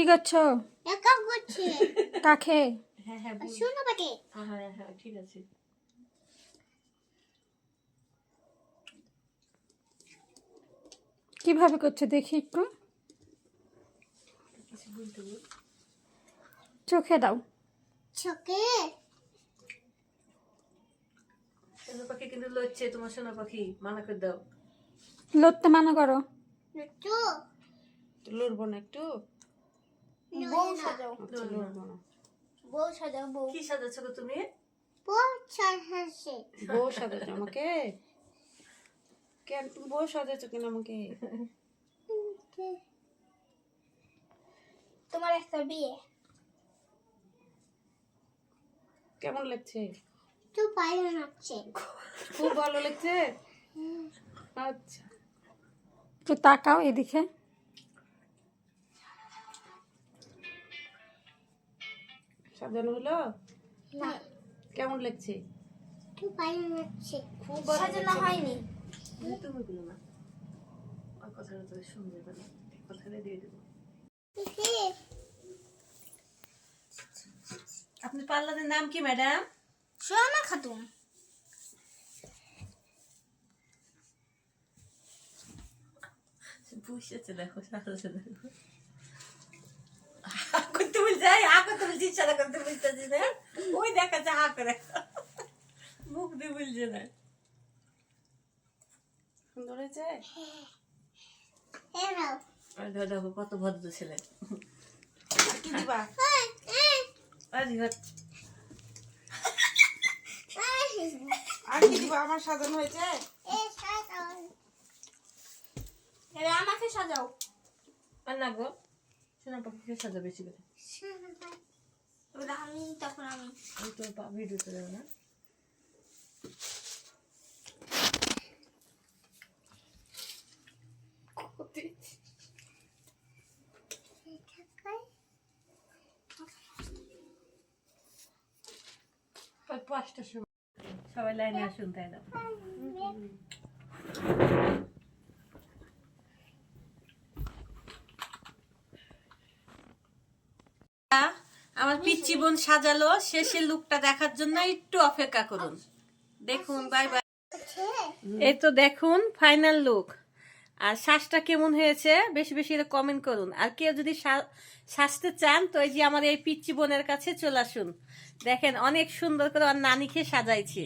কি করছো? একা করছি। কাকে? হ্যাঁ হ্যাঁ শোনো বাকি। হ্যাঁ হ্যাঁ ঠিক আছে। কিভাবে করছো দেখি একটু। কিছু বলতে বল। চোখে দাও। চোখে সোনা পাখি কিন্তু লড়ছে, তোমার সোনা পাখি, মানা করে দাও। লড়তে মানা করো। একটু লড়বো না একটু? বউ সাজাও। লড়বো না। বউ সাজাও বউ। কি সাজাচ্ছ গো তুমি? বউ সাজাচ্ছে। বউ সাজাচ্ছ আমাকে? কেন তুমি বউ সাজাচ্ছ কেন আমাকে? তোমার একটা বিয়ে। কেমন লাগছে? তো পায়ে নাচছে। খুব ভালো লাগছে। আচ্ছা, একটু তাকাও এদিকে। সাজানো হলো? না কেমন লাগছে? তো পায়ে নাচছে। খুব ভালো সাজানো হয়নি। তুমি বলো না, ওর কথাটা তো শুনবে না, কথাটা দিয়ে দেবো। আপনার পার্লারের নাম কি ম্যাডাম? সোনা খাতুন। বুঝেছে, দেখো সাজাচ্ছে, দেখো করতে বলছে, করতে বলছি, ইচ্ছা করতে বুঝতেছি না, ওই দেখাচ্ছে হা করে, মুখ দিয়ে বলছে না। সুন্দর হয়েছে? এরাও দেখো কত ভদ্র ছেলে। আর কি দিবা? আরে আর কি দিবা? আমার সাজানো হয়েছে? এবার আমাকে সাজাও। আর না গো, সোনা পাখিকে সাজা বেশি করে। এবার আমি তখন আমি আমি তো ভিডিওতে দেবো না। পাঁচটার সময় সবাই লাইনে আসুন, তাই না? আমার পিচ্চি বোন সাজালো, শেষের লুকটা দেখার জন্য একটু অপেক্ষা করুন। দেখুন, বাই বাই। এই তো দেখুন ফাইনাল লুক। আর শ্বাসটা কেমন হয়েছে বেশি বেশি কমেন্ট করুন। আর কেউ যদি সাজতে চান তো এই যে আমার এই পিচ্চি বোনের কাছে চলে আসুন। দেখেন অনেক সুন্দর করে আর নানিকে সাজাইছে।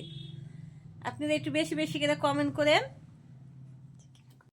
আপনারা একটু বেশি বেশি করে কমেন্ট করেন।